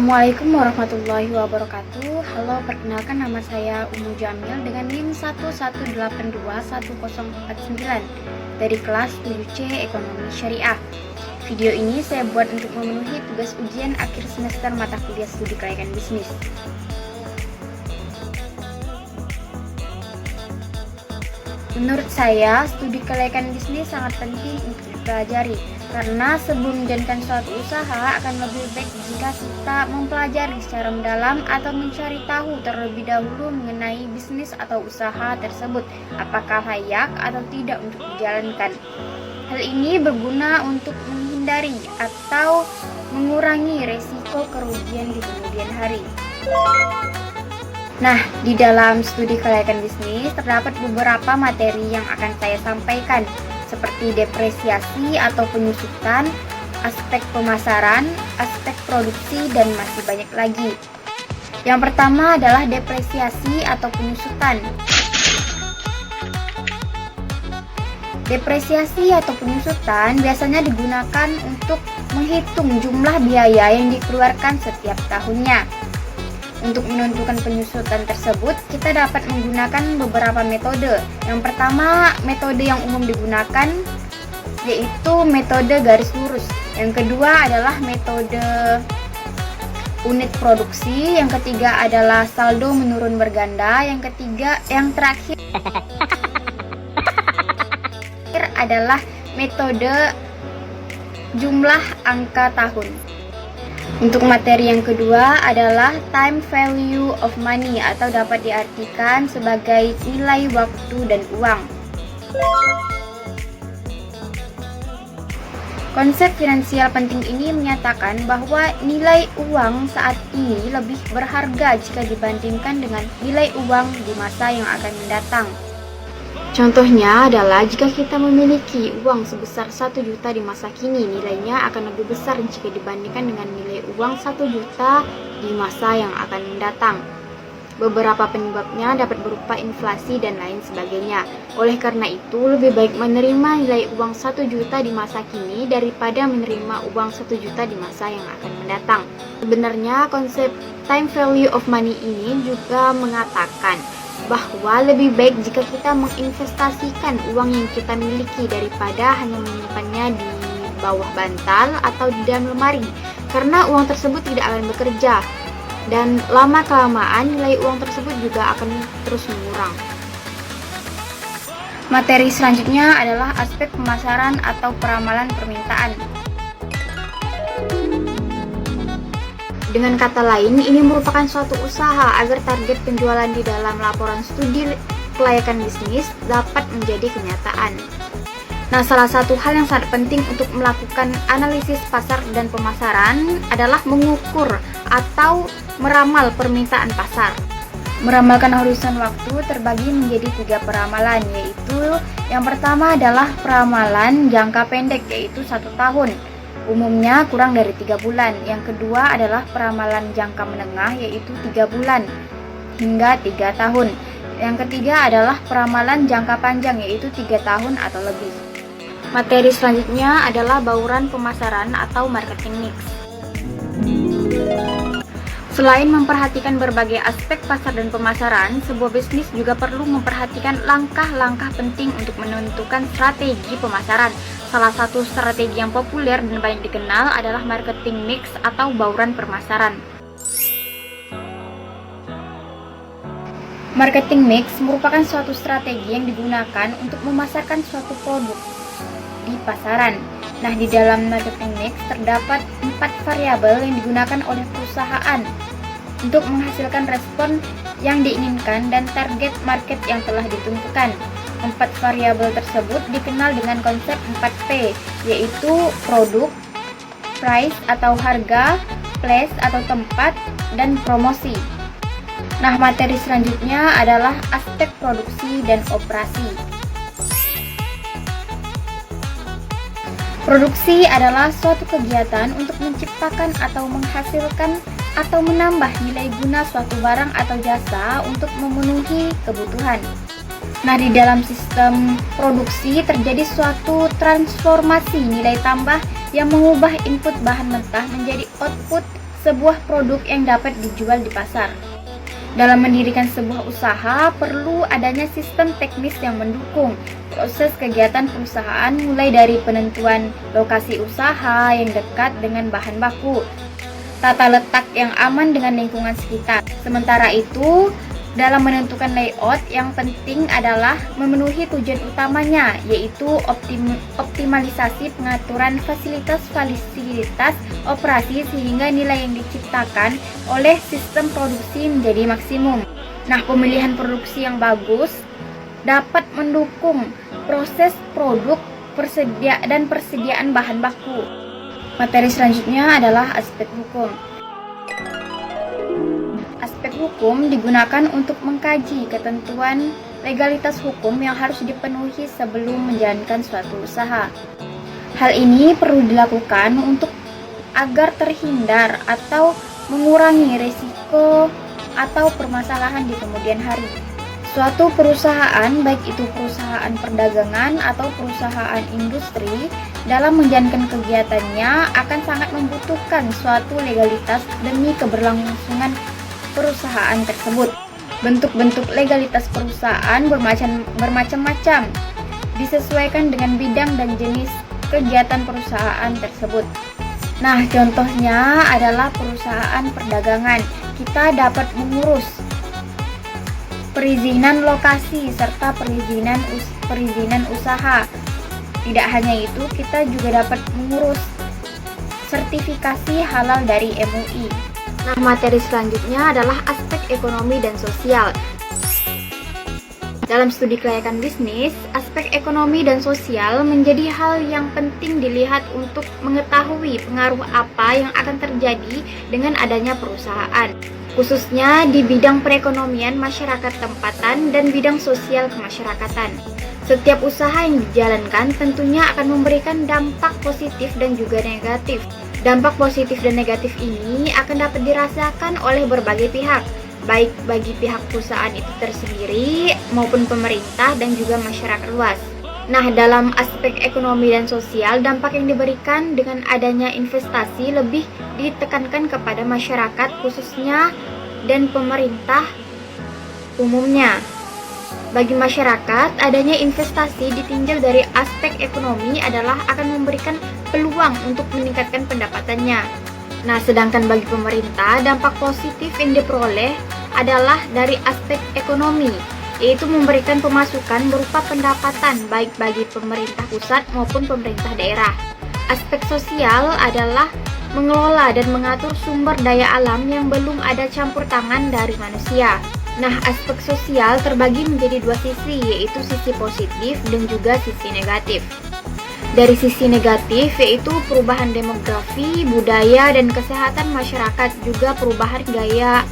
Assalamualaikum warahmatullahi wabarakatuh. Halo, perkenalkan nama saya Umu Jamil dengan NIM 118210049 dari kelas 7C Ekonomi Syariah. Video ini saya buat untuk memenuhi tugas ujian akhir semester mata kuliah studi kelayakan bisnis. Menurut saya, studi kelayakan bisnis sangat penting untuk dipelajari karena sebelum menjalankan suatu usaha akan lebih baik jika kita mempelajari secara mendalam atau mencari tahu terlebih dahulu mengenai bisnis atau usaha tersebut, apakah layak atau tidak untuk dijalankan. Hal ini berguna untuk menghindari atau mengurangi resiko kerugian di kemudian hari. Nah, di dalam studi kelayakan bisnis terdapat beberapa materi yang akan saya sampaikan, seperti depresiasi atau penyusutan, aspek pemasaran, aspek produksi, dan masih banyak lagi. Yang pertama adalah depresiasi atau penyusutan. Depresiasi atau penyusutan biasanya digunakan untuk menghitung jumlah biaya yang dikeluarkan setiap tahunnya. Untuk menentukan penyusutan tersebut, kita dapat menggunakan beberapa metode. Yang pertama, metode yang umum digunakan yaitu metode garis lurus. Yang kedua adalah metode unit produksi. Yang ketiga adalah saldo menurun berganda. Yang terakhir adalah metode jumlah angka tahun. Untuk materi yang kedua adalah time value of money atau dapat diartikan sebagai nilai waktu dan uang. Konsep finansial penting ini menyatakan bahwa nilai uang saat ini lebih berharga jika dibandingkan dengan nilai uang di masa yang akan mendatang. Contohnya adalah jika kita memiliki uang sebesar 1 juta di masa kini, nilainya akan lebih besar jika dibandingkan dengan nilai uang 1 juta di masa yang akan mendatang. Beberapa penyebabnya dapat berupa inflasi dan lain sebagainya. Oleh karena itu, lebih baik menerima nilai uang 1 juta di masa kini daripada menerima uang 1 juta di masa yang akan mendatang. Sebenarnya konsep time value of money ini juga mengatakan bahwa lebih baik jika kita menginvestasikan uang yang kita miliki daripada hanya menyimpannya di bawah bantal atau di dalam lemari, karena uang tersebut tidak akan bekerja dan lama-kelamaan nilai uang tersebut juga akan terus mengurang. Materi selanjutnya adalah aspek pemasaran atau peramalan permintaan. Dengan kata lain, ini merupakan suatu usaha agar target penjualan di dalam laporan studi kelayakan bisnis dapat menjadi kenyataan. Nah, salah satu hal yang sangat penting untuk melakukan analisis pasar dan pemasaran adalah mengukur atau meramal permintaan pasar. Meramalkan horizon waktu terbagi menjadi 3 peramalan, yaitu yang pertama adalah peramalan jangka pendek, yaitu 1 tahun. Umumnya kurang dari 3 bulan. Yang kedua adalah peramalan jangka menengah, yaitu 3 bulan hingga 3 tahun. Yang ketiga adalah peramalan jangka panjang, yaitu 3 tahun atau lebih. Materi selanjutnya adalah bauran pemasaran atau marketing mix. Selain memperhatikan berbagai aspek pasar dan pemasaran, sebuah bisnis juga perlu memperhatikan langkah-langkah penting untuk menentukan strategi pemasaran. Salah satu strategi yang populer dan banyak dikenal adalah marketing mix atau bauran pemasaran. Marketing mix merupakan suatu strategi yang digunakan untuk memasarkan suatu produk di pasaran. Nah, di dalam marketing mix terdapat 4 variabel yang digunakan oleh perusahaan untuk menghasilkan respon yang diinginkan dan target market yang telah ditentukan. 4 variabel tersebut dikenal dengan konsep 4P, yaitu produk, price atau harga, place atau tempat, dan promosi. Nah, materi selanjutnya adalah aspek produksi dan operasi. Produksi adalah suatu kegiatan untuk menciptakan atau menghasilkan atau menambah nilai guna suatu barang atau jasa untuk memenuhi kebutuhan. Nah, di dalam sistem produksi terjadi suatu transformasi nilai tambah yang mengubah input bahan mentah menjadi output sebuah produk yang dapat dijual di pasar. Dalam mendirikan sebuah usaha, perlu adanya sistem teknis yang mendukung proses kegiatan perusahaan, mulai dari penentuan lokasi usaha yang dekat dengan bahan baku, tata letak yang aman dengan lingkungan sekitar. Sementara itu, dalam menentukan layout, yang penting adalah memenuhi tujuan utamanya, yaitu optimalisasi pengaturan fasilitas operasi sehingga nilai yang diciptakan oleh sistem produksi menjadi maksimum. Nah, pemilihan produksi yang bagus dapat mendukung proses produk dan persediaan bahan baku. Materi selanjutnya adalah aspek hukum. Aspek hukum digunakan untuk mengkaji ketentuan legalitas hukum yang harus dipenuhi sebelum menjalankan suatu usaha. Hal ini perlu dilakukan agar terhindar atau mengurangi risiko atau permasalahan di kemudian hari. Suatu perusahaan, baik itu perusahaan perdagangan atau perusahaan industri, dalam menjalankan kegiatannya akan sangat membutuhkan suatu legalitas demi keberlangsungan perusahaan tersebut. Bentuk-bentuk legalitas perusahaan bermacam-macam, disesuaikan dengan bidang dan jenis kegiatan perusahaan tersebut. Nah, contohnya adalah perusahaan perdagangan. Kita dapat mengurus perizinan lokasi serta perizinan usaha. Tidak hanya itu, kita juga dapat mengurus sertifikasi halal dari MUI. Nah, materi selanjutnya adalah aspek ekonomi dan sosial. Dalam studi kelayakan bisnis, aspek ekonomi dan sosial menjadi hal yang penting dilihat untuk mengetahui pengaruh apa yang akan terjadi dengan adanya perusahaan, khususnya di bidang perekonomian masyarakat tempatan dan bidang sosial kemasyarakatan. Setiap usaha yang dijalankan tentunya akan memberikan dampak positif dan juga negatif. Dampak positif dan negatif ini akan dapat dirasakan oleh berbagai pihak, baik bagi pihak perusahaan itu tersendiri maupun pemerintah dan juga masyarakat luas. Nah, dalam aspek ekonomi dan sosial, dampak yang diberikan dengan adanya investasi lebih ditekankan kepada masyarakat khususnya dan pemerintah umumnya. Bagi masyarakat, adanya investasi ditinjau dari aspek ekonomi adalah akan memberikan peluang untuk meningkatkan pendapatannya. Nah, sedangkan bagi pemerintah, dampak positif yang diperoleh adalah dari aspek ekonomi, yaitu memberikan pemasukan berupa pendapatan baik bagi pemerintah pusat maupun pemerintah daerah. Aspek sosial adalah mengelola dan mengatur sumber daya alam yang belum ada campur tangan dari manusia. Nah, aspek sosial terbagi menjadi dua sisi, yaitu sisi positif dan juga sisi negatif. Dari sisi negatif, yaitu perubahan demografi, budaya, dan kesehatan masyarakat, juga perubahan gaya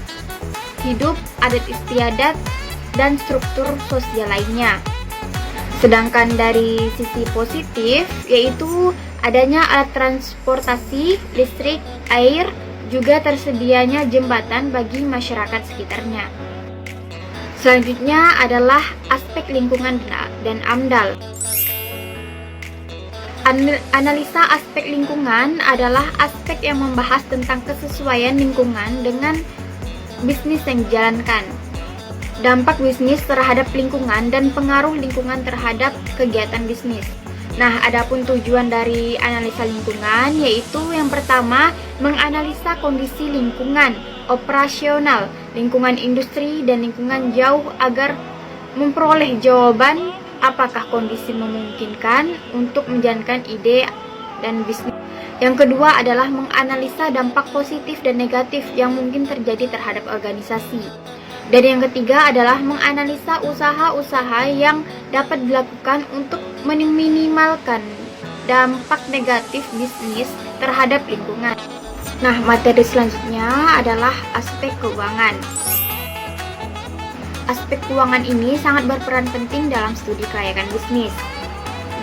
hidup, adat istiadat, dan struktur sosial lainnya. Sedangkan dari sisi positif, yaitu adanya alat transportasi, listrik, air, juga tersedianya jembatan bagi masyarakat sekitarnya. Selanjutnya adalah aspek lingkungan dan AMDAL. Analisa aspek lingkungan adalah aspek yang membahas tentang kesesuaian lingkungan dengan bisnis yang dijalankan, dampak bisnis terhadap lingkungan, dan pengaruh lingkungan terhadap kegiatan bisnis. Nah, adapun tujuan dari analisa lingkungan yaitu yang pertama, menganalisa kondisi lingkungan operasional, lingkungan industri, dan lingkungan jauh agar memperoleh jawaban apakah kondisi memungkinkan untuk menjalankan ide dan bisnis. Yang kedua adalah menganalisa dampak positif dan negatif yang mungkin terjadi terhadap organisasi. Dan yang ketiga adalah menganalisa usaha-usaha yang dapat dilakukan untuk meminimalkan dampak negatif bisnis terhadap lingkungan. Nah, materi selanjutnya adalah aspek keuangan. Aspek keuangan ini sangat berperan penting dalam studi kelayakan bisnis.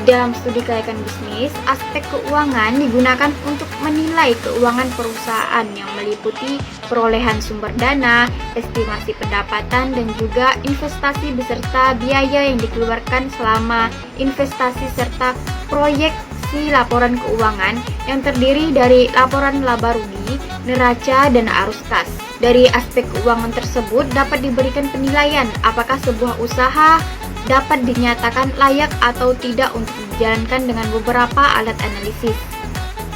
Dalam studi kelayakan bisnis, aspek keuangan digunakan untuk menilai keuangan perusahaan yang meliputi perolehan sumber dana, estimasi pendapatan, dan juga investasi beserta biaya yang dikeluarkan selama investasi serta proyek versi laporan keuangan yang terdiri dari laporan laba rugi, neraca, dan arus kas. Dari aspek keuangan tersebut dapat diberikan penilaian apakah sebuah usaha dapat dinyatakan layak atau tidak untuk dijalankan dengan beberapa alat analisis.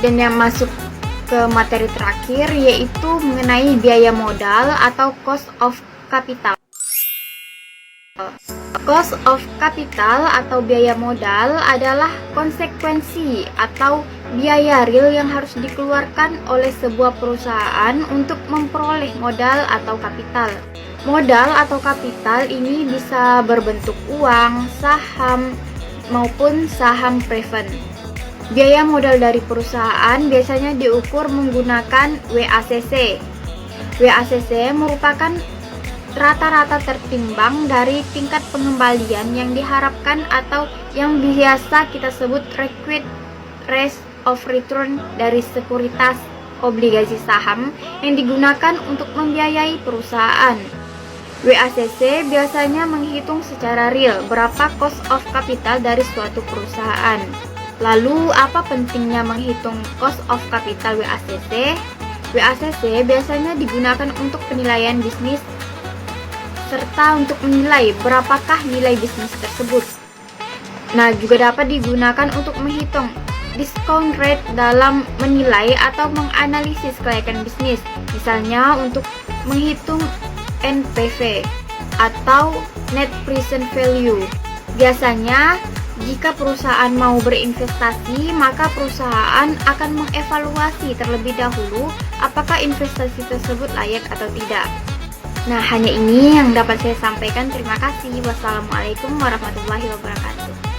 Dan yang masuk ke materi terakhir yaitu mengenai biaya modal atau cost of capital. Cost of capital atau biaya modal adalah konsekuensi atau biaya real yang harus dikeluarkan oleh sebuah perusahaan untuk memperoleh modal atau kapital. Modal atau kapital ini bisa berbentuk uang, saham, maupun saham preferred. Biaya modal dari perusahaan biasanya diukur menggunakan WACC. WACC merupakan rata-rata tertimbang dari tingkat pengembalian yang diharapkan atau yang biasa kita sebut required rate of return dari sekuritas obligasi saham yang digunakan untuk membiayai perusahaan. WACC biasanya menghitung secara real berapa cost of capital dari suatu perusahaan. Lalu, apa pentingnya menghitung cost of capital WACC? WACC biasanya digunakan untuk penilaian bisnis serta untuk menilai berapakah nilai bisnis tersebut. Nah, juga dapat digunakan untuk menghitung discount rate dalam menilai atau menganalisis kelayakan bisnis. Misalnya untuk menghitung NPV atau Net Present Value. Biasanya, jika perusahaan mau berinvestasi, maka perusahaan akan mengevaluasi terlebih dahulu apakah investasi tersebut layak atau tidak. Nah, hanya ini yang dapat saya sampaikan. Terima kasih. Wassalamualaikum warahmatullahi wabarakatuh.